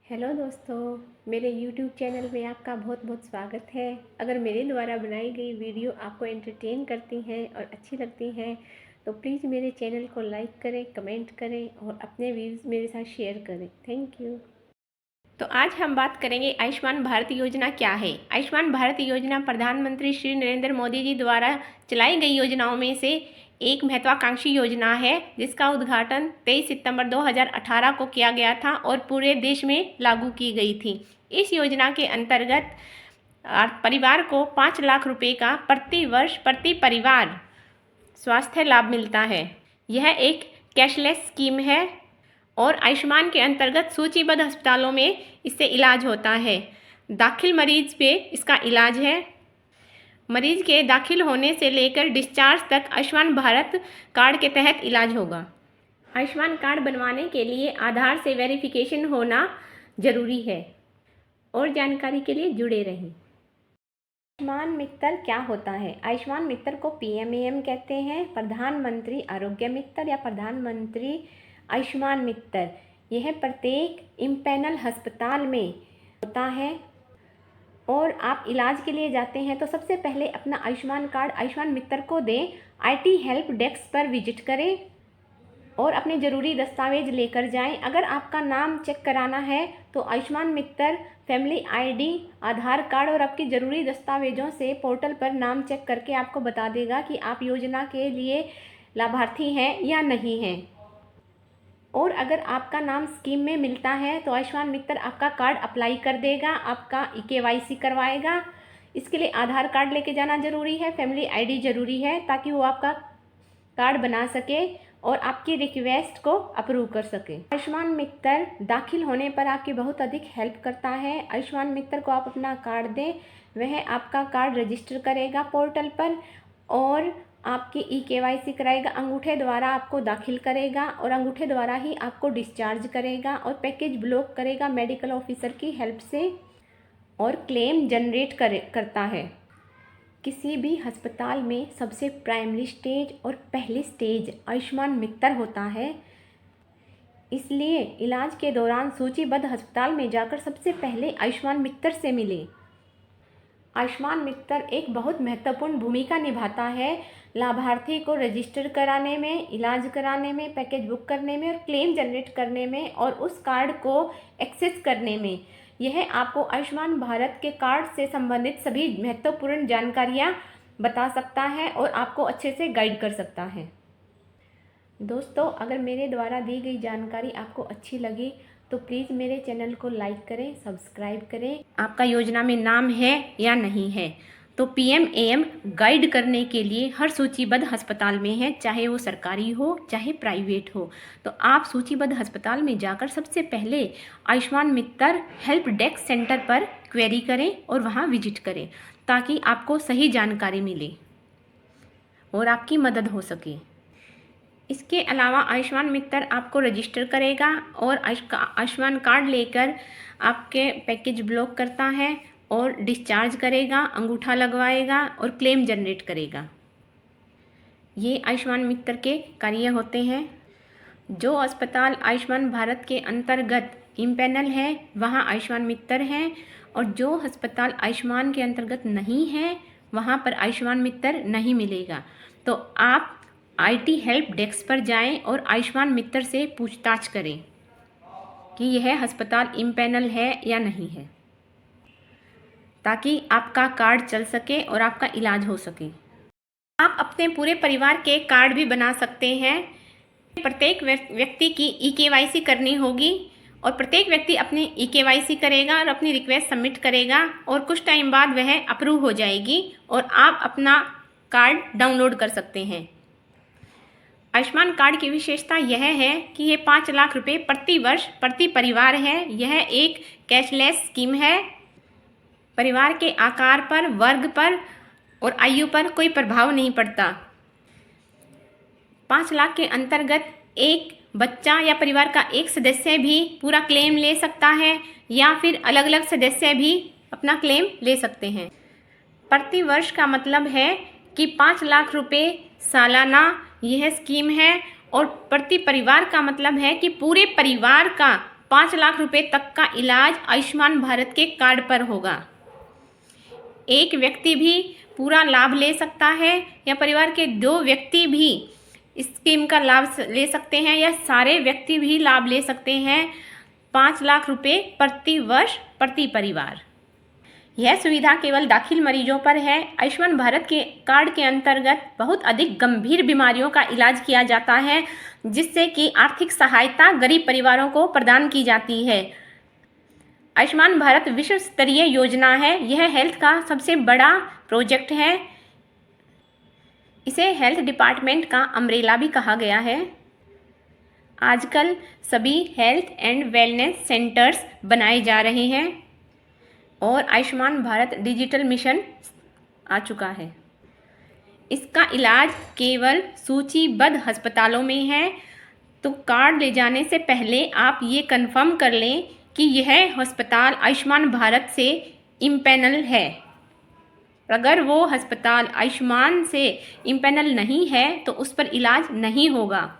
Hello दोस्तों, मेरे YouTube channel में आपका बहुत बहुत स्वागत है। अगर मेरे द्वारा बनाई गई वीडियो आपको एंटरटेन करती हैं और अच्छी लगती हैं तो प्लीज़ मेरे चैनल को लाइक करें, कमेंट करें और अपने व्यूज़ मेरे साथ शेयर करें। Thank you. तो आज हम बात करेंगे आयुष्मान भारत योजना क्या है। आयुष्मान भारत योजना प्रधानमंत्री श्री नरेंद्र मोदी जी द्वारा चलाई गई योजनाओं में से एक महत्वाकांक्षी योजना है जिसका उद्घाटन 23 सितंबर 2018 को किया गया था और पूरे देश में लागू की गई थी। इस योजना के अंतर्गत परिवार को 5 लाख रुपए का प्रति वर्ष प्रति परिवार स्वास्थ्य लाभ मिलता है। यह एक कैशलेस स्कीम है और आयुष्मान के अंतर्गत सूचीबद्ध अस्पतालों में इससे इलाज होता है। दाखिल मरीज पे इसका इलाज है। मरीज के दाखिल होने से लेकर डिस्चार्ज तक आयुष्मान भारत कार्ड के तहत इलाज होगा। आयुष्मान कार्ड बनवाने के लिए आधार से वेरिफिकेशन होना ज़रूरी है। और जानकारी के लिए जुड़े रहें। आयुष्मान मित्र क्या होता है? आयुष्मान मित्र को PMAM कहते हैं, प्रधानमंत्री आरोग्य मित्र या प्रधानमंत्री आयुष्मान मित्र। यह प्रत्येक इम्पैनल अस्पताल में होता है और आप इलाज के लिए जाते हैं तो सबसे पहले अपना आयुष्मान कार्ड आयुष्मान मित्र को दें। IT हेल्प डेस्क पर विजिट करें और अपने ज़रूरी दस्तावेज लेकर जाएं। अगर आपका नाम चेक कराना है तो आयुष्मान मित्र फैमिली ID, आधार कार्ड और आपके ज़रूरी दस्तावेज़ों से पोर्टल पर नाम चेक करके आपको बता देगा कि आप योजना के लिए लाभार्थी हैं या नहीं हैं। और अगर आपका नाम स्कीम में मिलता है तो आयुष्मान मित्र आपका कार्ड अप्लाई कर देगा, आपका KYC करवाएगा। इसके लिए आधार कार्ड लेके जाना ज़रूरी है, फैमिली ID ज़रूरी है ताकि वो आपका कार्ड बना सके और आपकी रिक्वेस्ट को अप्रूव कर सके। आयुष्मान मित्र दाखिल होने पर आपकी बहुत अधिक हेल्प करता है। आयुष्मान मित्र को आप अपना कार्ड दें, वह आपका कार्ड रजिस्टर करेगा पोर्टल पर और आपकी KYC कराएगा, अंगूठे द्वारा आपको दाखिल करेगा और अंगूठे द्वारा ही आपको डिस्चार्ज करेगा और पैकेज ब्लॉक करेगा मेडिकल ऑफिसर की हेल्प से और क्लेम जनरेट करता है। किसी भी अस्पताल में सबसे प्राइमरी स्टेज और पहली स्टेज आयुष्मान मित्र होता है। इसलिए इलाज के दौरान सूचीबद्ध अस्पताल में जाकर सबसे पहले आयुष्मान मित्र से मिलें। आयुष्मान मित्र एक बहुत महत्वपूर्ण भूमिका निभाता है लाभार्थी को रजिस्टर कराने में, इलाज कराने में, पैकेज बुक करने में और क्लेम जनरेट करने में और उस कार्ड को एक्सेस करने में। यह आपको आयुष्मान भारत के कार्ड से संबंधित सभी महत्वपूर्ण जानकारियाँ बता सकता है और आपको अच्छे से गाइड कर सकता है। दोस्तों, अगर मेरे द्वारा दी गई जानकारी आपको अच्छी लगी तो प्लीज़ मेरे चैनल को लाइक करें, सब्सक्राइब करें। आपका योजना में नाम है या नहीं है तो PMAM गाइड करने के लिए हर सूचीबद्ध अस्पताल में है, चाहे वो सरकारी हो चाहे प्राइवेट हो। तो आप सूचीबद्ध अस्पताल में जाकर सबसे पहले आयुष्मान मित्र हेल्प डेस्क सेंटर पर क्वेरी करें और वहाँ विजिट करें ताकि आपको सही जानकारी मिले और आपकी मदद हो सके। इसके अलावा आयुष्मान मित्र आपको रजिस्टर करेगा और आयुष्मान कार्ड लेकर आपके पैकेज ब्लॉक करता है और डिस्चार्ज करेगा, अंगूठा लगवाएगा और क्लेम जनरेट करेगा। ये आयुष्मान मित्र के कार्य होते हैं। जो अस्पताल आयुष्मान भारत के अंतर्गत इम्पैनल है वहाँ आयुष्मान मित्र हैं और जो अस्पताल आयुष्मान के अंतर्गत नहीं है वहाँ पर आयुष्मान मित्र नहीं मिलेगा। तो आप IT हेल्प डेस्क पर जाएं और आयुष्मान मित्र से पूछताछ करें कि यह अस्पताल इम्पैनल है या नहीं है ताकि आपका कार्ड चल सके और आपका इलाज हो सके। आप अपने पूरे परिवार के कार्ड भी बना सकते हैं। प्रत्येक व्यक्ति की KYC करनी होगी और प्रत्येक व्यक्ति अपनी KYC करेगा और अपनी रिक्वेस्ट सबमिट करेगा और कुछ टाइम बाद वह अप्रूव हो जाएगी और आप अपना कार्ड डाउनलोड कर सकते हैं। आयुष्मान कार्ड की विशेषता यह है कि ये 5 लाख रुपए प्रति वर्ष प्रति परिवार है। यह एक कैशलेस स्कीम है। परिवार के आकार पर, वर्ग पर और आयु पर कोई प्रभाव नहीं पड़ता। 5 लाख के अंतर्गत एक बच्चा या परिवार का एक सदस्य भी पूरा क्लेम ले सकता है या फिर अलग अलग सदस्य भी अपना क्लेम ले सकते हैं। प्रति वर्ष का मतलब है कि 5 लाख रुपए सालाना यह स्कीम है और प्रति परिवार का मतलब है कि पूरे परिवार का 5 लाख रुपए तक का इलाज आयुष्मान भारत के कार्ड पर होगा। एक व्यक्ति भी पूरा लाभ ले सकता है या परिवार के 2 व्यक्ति भी इस स्कीम का लाभ ले सकते हैं या सारे व्यक्ति भी लाभ ले सकते हैं। 5 लाख रुपए प्रति वर्ष प्रति परिवार। यह सुविधा केवल दाखिल मरीजों पर है। आयुष्मान भारत के कार्ड के अंतर्गत बहुत अधिक गंभीर बीमारियों का इलाज किया जाता है, जिससे कि आर्थिक सहायता गरीब परिवारों को प्रदान की जाती है। आयुष्मान भारत विश्व स्तरीय योजना है। यह हेल्थ का सबसे बड़ा प्रोजेक्ट है। इसे हेल्थ डिपार्टमेंट का अम्ब्रेला भी कहा गया है। आजकल सभी हेल्थ एंड वेलनेस सेंटर्स बनाए जा रहे हैं और आयुष्मान भारत डिजिटल मिशन आ चुका है। इसका इलाज केवल सूचीबद्ध अस्पतालों में है, तो कार्ड ले जाने से पहले आप ये कंफर्म कर लें कि यह अस्पताल आयुष्मान भारत से इम्पैनल है। अगर वो अस्पताल आयुष्मान से इम्पैनल नहीं है तो उस पर इलाज नहीं होगा।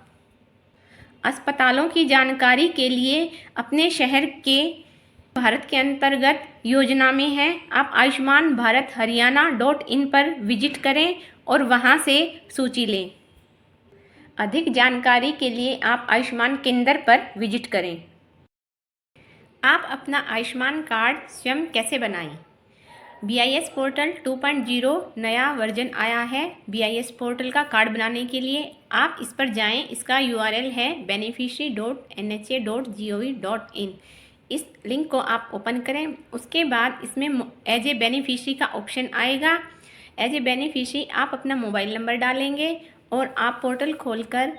अस्पतालों की जानकारी के लिए अपने शहर के भारत के अंतर्गत योजना में है, आप आयुष्मान भारत हरियाणा.in पर विजिट करें और वहां से सूची लें। अधिक जानकारी के लिए आप आयुष्मान केंद्र पर विजिट करें। आप अपना आयुष्मान कार्ड स्वयं कैसे बनाएं? BIS पोर्टल 2.0 नया वर्जन आया है। BIS पोर्टल का कार्ड बनाने के लिए आप इस पर जाएं। इसका URL है beneficiary.nha.gov.in। इस लिंक को आप ओपन करें। उसके बाद इसमें एज ए बेनिफिशरी का ऑप्शन आएगा। एज ए बेनिफिशरी आप अपना मोबाइल नंबर डालेंगे और आप पोर्टल खोलकर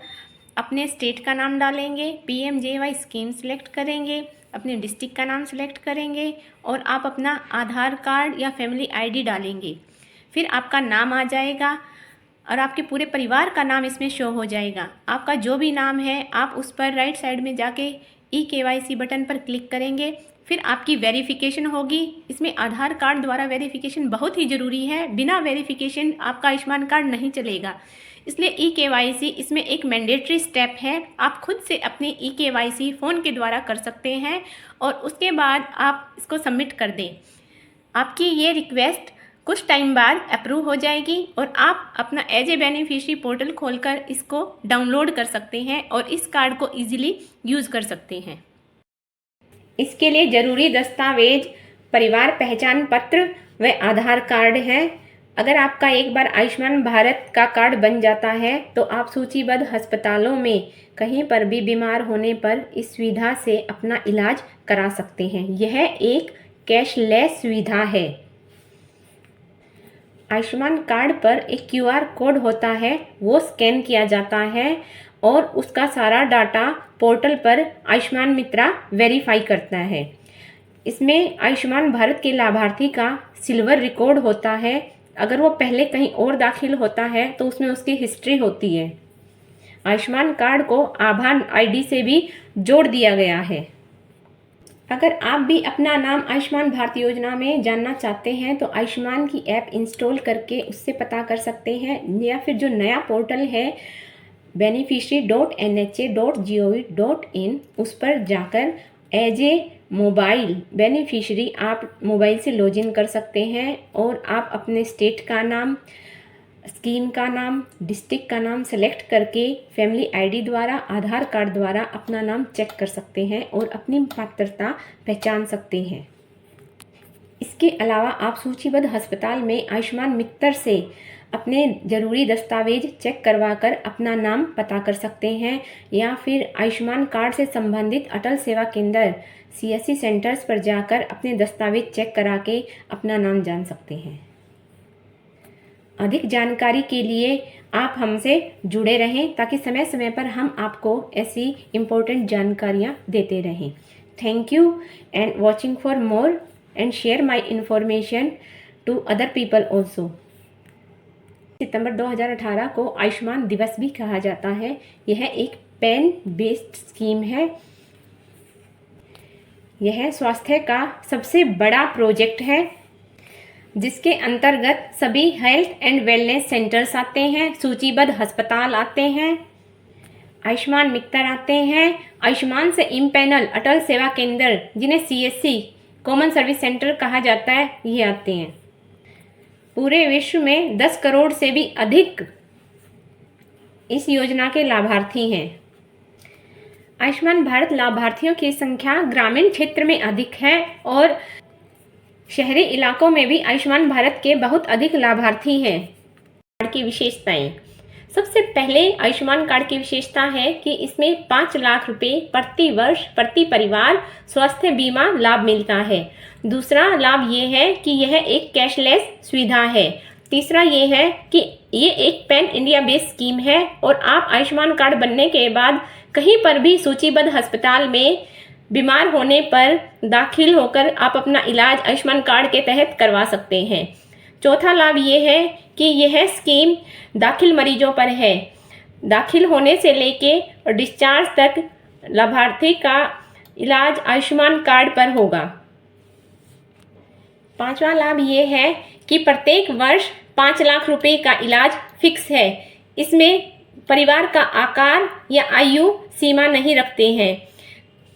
अपने स्टेट का नाम डालेंगे, PMJY स्कीम सेलेक्ट करेंगे, अपने डिस्ट्रिक्ट का नाम सेलेक्ट करेंगे और आप अपना आधार कार्ड या फैमिली ID डालेंगे। फिर आपका नाम आ जाएगा और आपके पूरे परिवार का नाम इसमें शो हो जाएगा। आपका जो भी नाम है आप उस पर राइट साइड में जाके eKYC बटन पर क्लिक करेंगे। फिर आपकी वेरिफिकेशन होगी। इसमें आधार कार्ड द्वारा वेरिफिकेशन बहुत ही ज़रूरी है। बिना वेरिफिकेशन आपका आयुष्मान कार्ड नहीं चलेगा। इसलिए eKYC इसमें एक मैंडेटरी स्टेप है। आप खुद से अपनी eKYC फ़ोन के द्वारा कर सकते हैं और उसके बाद आप इसको सबमिट कर दें। आपकी ये रिक्वेस्ट कुछ टाइम बाद अप्रूव हो जाएगी और आप अपना एज ए बेनिफिशरी पोर्टल खोलकर इसको डाउनलोड कर सकते हैं और इस कार्ड को इजीली यूज़ कर सकते हैं। इसके लिए ज़रूरी दस्तावेज परिवार पहचान पत्र व आधार कार्ड है। अगर आपका एक बार आयुष्मान भारत का कार्ड बन जाता है तो आप सूचीबद्ध अस्पतालों में कहीं पर भी बीमार होने पर इस सुविधा से अपना इलाज करा सकते हैं। यह एक कैशलेस सुविधा है। आयुष्मान कार्ड पर एक QR कोड होता है, वो स्कैन किया जाता है और उसका सारा डाटा पोर्टल पर आयुष्मान मित्रा वेरीफाई करता है। इसमें आयुष्मान भारत के लाभार्थी का सिल्वर रिकॉर्ड होता है। अगर वो पहले कहीं और दाखिल होता है तो उसमें उसकी हिस्ट्री होती है। आयुष्मान कार्ड को आभा ID से भी जोड़ दिया गया है। अगर आप भी अपना नाम आयुष्मान भारत योजना में जानना चाहते हैं तो आयुष्मान की ऐप इंस्टॉल करके उससे पता कर सकते हैं, या फिर जो नया पोर्टल है beneficiary.nha.gov.in उस पर जाकर एज ए मोबाइल बेनिफिशरी आप मोबाइल से लॉगिन कर सकते हैं और आप अपने स्टेट का नाम, स्कीम का नाम, डिस्ट्रिक्ट का नाम सेलेक्ट करके फैमिली ID द्वारा, आधार कार्ड द्वारा अपना नाम चेक कर सकते हैं और अपनी पात्रता पहचान सकते हैं। इसके अलावा आप सूचीबद्ध अस्पताल में आयुष्मान मित्र से अपने ज़रूरी दस्तावेज चेक करवाकर अपना नाम पता कर सकते हैं, या फिर आयुष्मान कार्ड से संबंधित अटल सेवा केंद्र CSC सेंटर्स पर जाकर अपने दस्तावेज चेक करा के अपना नाम जान सकते हैं। अधिक जानकारी के लिए आप हमसे जुड़े रहें ताकि समय समय पर हम आपको ऐसी इम्पोर्टेंट जानकारियाँ देते रहें। Thank you and watching for more and share my information to other people also. सितंबर 2018 को आयुष्मान दिवस भी कहा जाता है। यह एक पेन बेस्ड स्कीम है। यह स्वास्थ्य का सबसे बड़ा प्रोजेक्ट है जिसके अंतर्गत सभी हेल्थ एंड वेलनेस सेंटर्स आते हैं, सूचीबद्ध अस्पताल आते हैं आयुष्मान मित्र आते हैं। आयुष्मान से इम्पैनल अटल सेवा केंद्र, जिन्हें CSC कॉमन सर्विस सेंटर कहा जाता है, ये आते हैं। पूरे विश्व में 10 करोड़ से भी अधिक इस योजना के लाभार्थी हैं। आयुष्मान भारत लाभार्थियों की संख्या ग्रामीण क्षेत्र में अधिक है और शहरी इलाकों में भी आयुष्मान भारत के बहुत अधिक लाभार्थी हैं। कार्ड की विशेषताएं। सबसे पहले आयुष्मान कार्ड की विशेषता है कि इसमें 5 लाख रुपए प्रति वर्ष प्रति परिवार स्वास्थ्य बीमा लाभ मिलता है। दूसरा लाभ ये है कि यह एक कैशलेस सुविधा है। तीसरा ये है कि ये एक पैन इंडिया बेस्ड स्कीम है और आप आयुष्मान कार्ड बनने के बाद कहीं पर भी सूचीबद्ध अस्पताल में बीमार होने पर दाखिल होकर आप अपना इलाज आयुष्मान कार्ड के तहत करवा सकते हैं। चौथा लाभ ये है कि यह स्कीम दाखिल मरीजों पर है। दाखिल होने से लेके और डिस्चार्ज तक लाभार्थी का इलाज आयुष्मान कार्ड पर होगा। पांचवा लाभ ये है कि प्रत्येक वर्ष 5 लाख रुपए का इलाज फिक्स है। इसमें परिवार का आकार या आयु सीमा नहीं रखते हैं,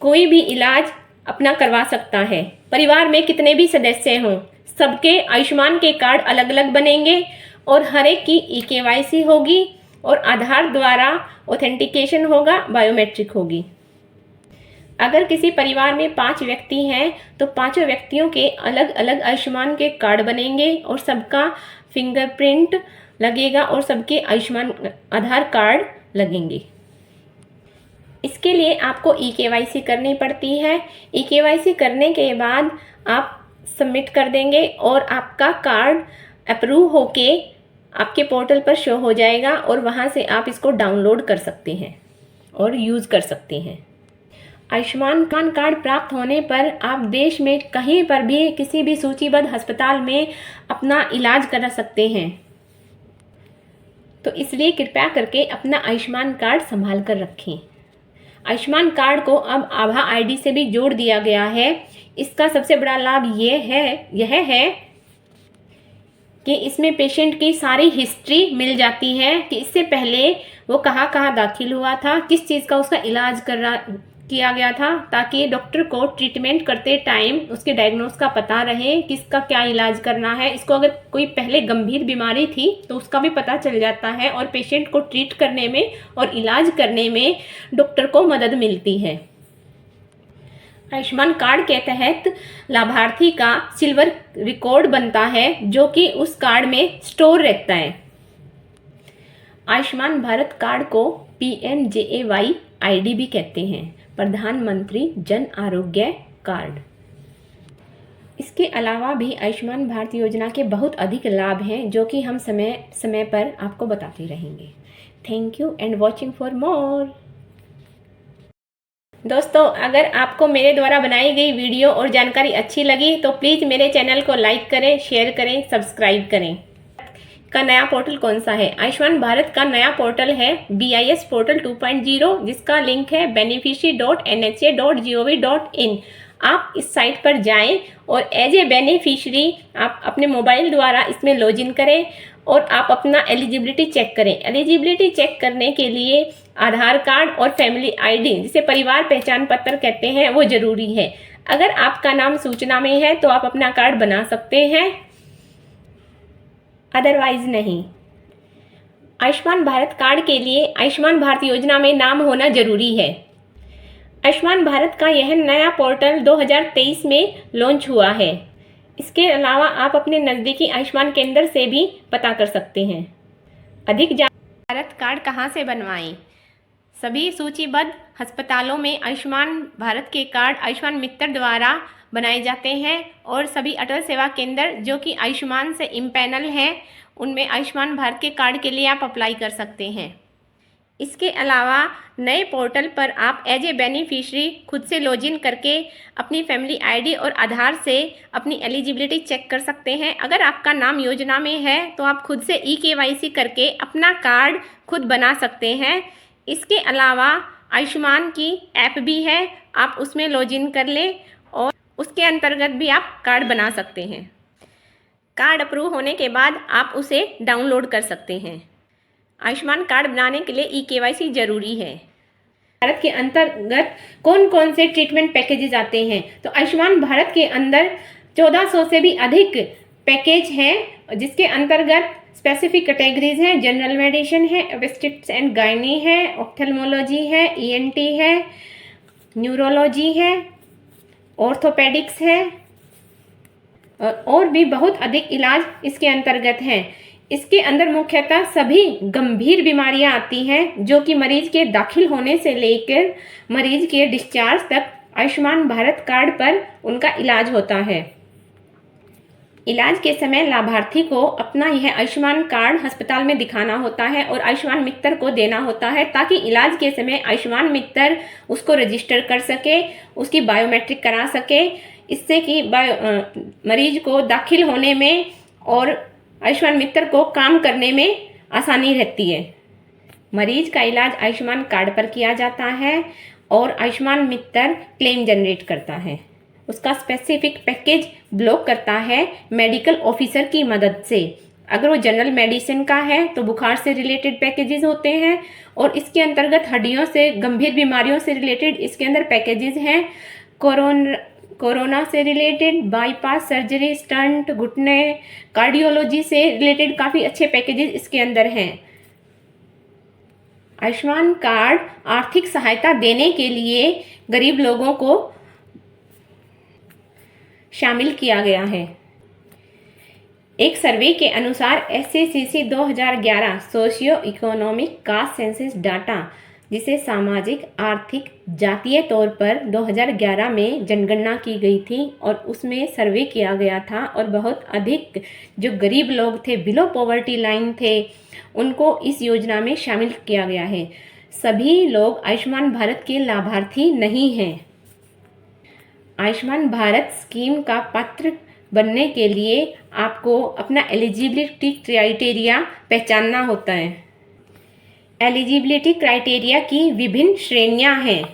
कोई भी इलाज अपना करवा सकता है। परिवार में कितने भी सदस्य हों, सबके आयुष्मान के कार्ड अलग अलग बनेंगे और हर एक की EKYC होगी और आधार द्वारा ऑथेंटिकेशन होगा, बायोमेट्रिक होगी। अगर किसी परिवार में 5 व्यक्ति हैं तो 5 व्यक्तियों के अलग अलग आयुष्मान के कार्ड बनेंगे और सबका फिंगरप्रिंट लगेगा और सबके आयुष्मान आधार कार्ड लगेंगे। इसके लिए आपको EKYC करनी पड़ती है। EKYC करने के बाद आप सबमिट कर देंगे और आपका कार्ड अप्रूव होके आपके पोर्टल पर शो हो जाएगा और वहाँ से आप इसको डाउनलोड कर सकते हैं और यूज़ कर सकते हैं। आयुष्मान कार्ड प्राप्त होने पर आप देश में कहीं पर भी किसी भी सूचीबद्ध अस्पताल में अपना इलाज करा सकते हैं। तो इसलिए कृपया करके अपना आयुष्मान कार्ड संभाल कर रखें। आयुष्मान कार्ड को अब आभा ID से भी जोड़ दिया गया है। इसका सबसे बड़ा लाभ यह है कि इसमें पेशेंट की सारी हिस्ट्री मिल जाती है कि इससे पहले वो कहाँ कहाँ दाखिल हुआ था, किस चीज़ का उसका इलाज किया गया था, ताकि डॉक्टर को ट्रीटमेंट करते टाइम उसके डायग्नोस का पता रहे, किसका क्या इलाज करना है। इसको अगर कोई पहले गंभीर बीमारी थी तो उसका भी पता चल जाता है और पेशेंट को ट्रीट करने में और इलाज करने में डॉक्टर को मदद मिलती है। आयुष्मान कार्ड के तहत लाभार्थी का सिल्वर रिकॉर्ड बनता है जो कि उस कार्ड में स्टोर रहता है। आयुष्मान भारत कार्ड को PMJAY ID भी कहते हैं, प्रधानमंत्री जन आरोग्य कार्ड। इसके अलावा भी आयुष्मान भारत योजना के बहुत अधिक लाभ हैं जो कि हम समय समय पर आपको बताते रहेंगे। Thank you and watching for मोर। दोस्तों, अगर आपको मेरे द्वारा बनाई गई वीडियो और जानकारी अच्छी लगी तो प्लीज़ मेरे चैनल को लाइक करें, शेयर करें, सब्सक्राइब करें। का नया पोर्टल कौन सा है? आयुष्मान भारत का नया पोर्टल है BIS पोर्टल 2.0, जिसका लिंक है beneficiary.nha.gov.in। आप इस साइट पर जाएं और एज ए बेनिफिशरी आप अपने मोबाइल द्वारा इसमें लॉगिन करें और आप अपना एलिजिबिलिटी चेक करें। एलिजिबिलिटी चेक करने के लिए आधार कार्ड और फैमिली ID, जिसे परिवार पहचान पत्र कहते हैं, वो ज़रूरी है। अगर आपका नाम सूचना में है तो आप अपना कार्ड बना सकते हैं, अदरवाइज नहीं। आयुष्मान भारत कार्ड के लिए आयुष्मान भारत योजना में नाम होना जरूरी है। आयुष्मान भारत का यह नया पोर्टल 2023 में लॉन्च हुआ है। इसके अलावा आप अपने नज़दीकी आयुष्मान केंद्र से भी पता कर सकते हैं। अधिक भारत कार्ड कहाँ से बनवाएं? सभी सूचीबद्ध अस्पतालों में आयुष्मान भारत के कार्ड आयुष्मान मित्र द्वारा बनाए जाते हैं और सभी अटल सेवा केंद्र जो कि आयुष्मान से इम्पैनल हैं, उनमें आयुष्मान भारत के कार्ड के लिए आप अप्लाई कर सकते हैं। इसके अलावा नए पोर्टल पर आप एज ए बेनिफिशरी खुद से लॉगिन करके अपनी फैमिली ID और आधार से अपनी एलिजिबिलिटी चेक कर सकते हैं। अगर आपका नाम योजना में है तो आप खुद से EKYC करके अपना कार्ड खुद बना सकते हैं। इसके अलावा आयुष्मान की ऐप भी है, आप उसमें लॉगिन कर लें और उसके अंतर्गत भी आप कार्ड बना सकते हैं। कार्ड अप्रूव होने के बाद आप उसे डाउनलोड कर सकते हैं। आयुष्मान कार्ड बनाने के लिए EKYC ज़रूरी है। भारत के अंतर्गत कौन कौन से ट्रीटमेंट पैकेजेस आते हैं? तो आयुष्मान भारत के अंदर 1400 से भी अधिक पैकेज हैं, जिसके अंतर्गत स्पेसिफिक कैटेगरीज हैं। जनरल मेडिसिन है, ऑब्स्टेट्रिक्स एंड गायनी है, ऑप्थेल्मोलॉजी है, ईएनटी है, न्यूरोलॉजी है, ऑर्थोपेडिक्स है और भी बहुत अधिक इलाज इसके अंतर्गत हैं। इसके अंदर मुख्यतः सभी गंभीर बीमारियां आती हैं, जो कि मरीज के दाखिल होने से लेकर मरीज के डिस्चार्ज तक आयुष्मान भारत कार्ड पर उनका इलाज होता है। इलाज के समय लाभार्थी को अपना यह आयुष्मान कार्ड अस्पताल में दिखाना होता है और आयुष्मान मित्र को देना होता है, ताकि इलाज के समय आयुष्मान मित्र उसको रजिस्टर कर सके, उसकी बायोमेट्रिक करा सके, इससे कि मरीज को दाखिल होने में और आयुष्मान मित्र को काम करने में आसानी रहती है। मरीज का इलाज आयुष्मान कार्ड पर किया जाता है और आयुष्मान मित्र क्लेम जनरेट करता है। उसका स्पेसिफिक पैकेज ब्लॉक करता है मेडिकल ऑफिसर की मदद से। अगर वो जनरल मेडिसिन का है तो बुखार से रिलेटेड पैकेजेस होते हैं, और इसके अंतर्गत हड्डियों से गंभीर बीमारियों से रिलेटेड इसके अंदर पैकेजेस हैं। कोरोना से रिलेटेड, बाईपास सर्जरी, स्टंट, घुटने, कार्डियोलॉजी से रिलेटेड काफ़ी अच्छे पैकेजेस इसके अंदर हैं। आयुष्मान कार्ड आर्थिक सहायता देने के लिए गरीब लोगों को शामिल किया गया है। एक सर्वे के अनुसार SACC 2011 socio economic caste census data, जिसे सामाजिक आर्थिक जातीय तौर पर 2011 में जनगणना की गई थी और उसमें सर्वे किया गया था, और बहुत अधिक जो गरीब लोग थे, बिलो पॉवर्टी लाइन थे, उनको इस योजना में शामिल किया गया है। सभी लोग आयुष्मान भारत के लाभार्थी नहीं हैं। आयुष्मान भारत स्कीम का पात्र बनने के लिए आपको अपना एलिजिबिलिटी क्राइटेरिया पहचानना होता है। एलिजिबिलिटी क्राइटेरिया की विभिन्न श्रेणियां हैं।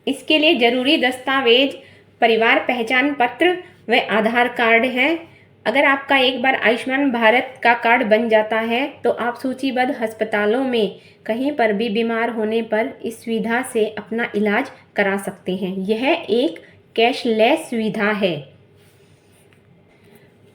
इसके लिए जरूरी दस्तावेज परिवार पहचान पत्र व आधार कार्ड है। अगर आपका एक बार आयुष्मान भारत का कार्ड बन जाता है तो आप सूचीबद्ध अस्पतालों में कहीं पर भी बीमार होने पर इस सुविधा से अपना इलाज करा सकते हैं। यह एक कैशलेस सुविधा है।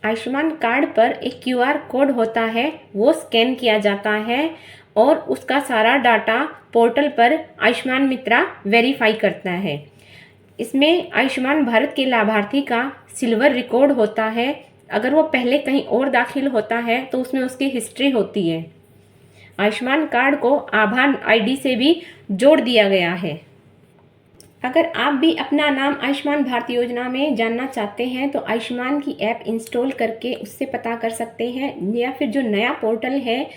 आयुष्मान कार्ड पर एक QR कोड होता है, वो स्कैन किया जाता है और उसका सारा डाटा पोर्टल पर आयुष्मान मित्रा वेरीफाई करता है। इसमें आयुष्मान भारत के लाभार्थी का सिल्वर रिकॉर्ड होता है। अगर वो पहले कहीं और दाखिल होता है तो उसमें उसकी हिस्ट्री होती है। आयुष्मान कार्ड को आभा ID से भी जोड़ दिया गया है। अगर आप भी अपना नाम आयुष्मान भारत योजना में जानना चाहते हैं तो आयुष्मान की ऐप इंस्टॉल करके उससे पता कर सकते हैं, या फिर जो नया पोर्टल है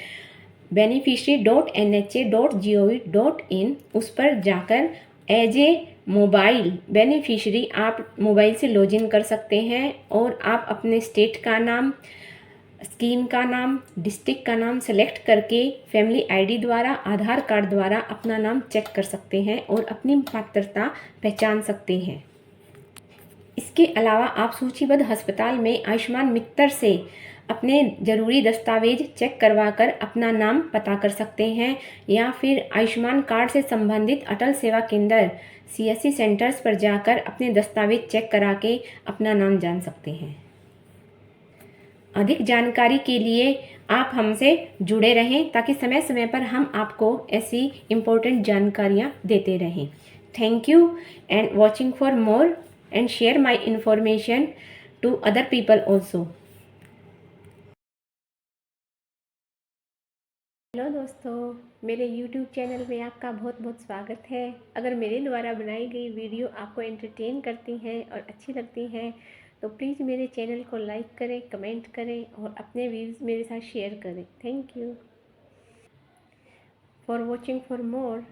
beneficiary.nha.gov.in उस पर जाकर एज ए मोबाइल बेनिफिशरी आप मोबाइल से लॉगिन कर सकते हैं और आप अपने स्टेट का नाम, स्कीम का नाम, डिस्ट्रिक्ट का नाम सेलेक्ट करके फैमिली ID द्वारा, आधार कार्ड द्वारा अपना नाम चेक कर सकते हैं और अपनी पात्रता पहचान सकते हैं। इसके अलावा आप सूचीबद्ध अस्पताल में आयुष्मान मित्र से अपने ज़रूरी दस्तावेज चेक करवाकर अपना नाम पता कर सकते हैं, या फिर आयुष्मान कार्ड से संबंधित अटल सेवा केंद्र CSC सेंटर्स पर जाकर अपने दस्तावेज चेक करा के अपना नाम जान सकते हैं। अधिक जानकारी के लिए आप हमसे जुड़े रहें ताकि समय समय पर हम आपको ऐसी इम्पोर्टेंट जानकारियाँ देते रहें। Thank you and watching for more and share my information to other people also. Hello दोस्तों, मेरे YouTube चैनल में आपका बहुत बहुत स्वागत है। अगर मेरे द्वारा बनाई गई वीडियो आपको एंटरटेन करती हैं और अच्छी लगती हैं तो प्लीज़ मेरे चैनल को लाइक करें, कमेंट करें और अपने व्यूज़ मेरे साथ शेयर करें। Thank you for watching for more.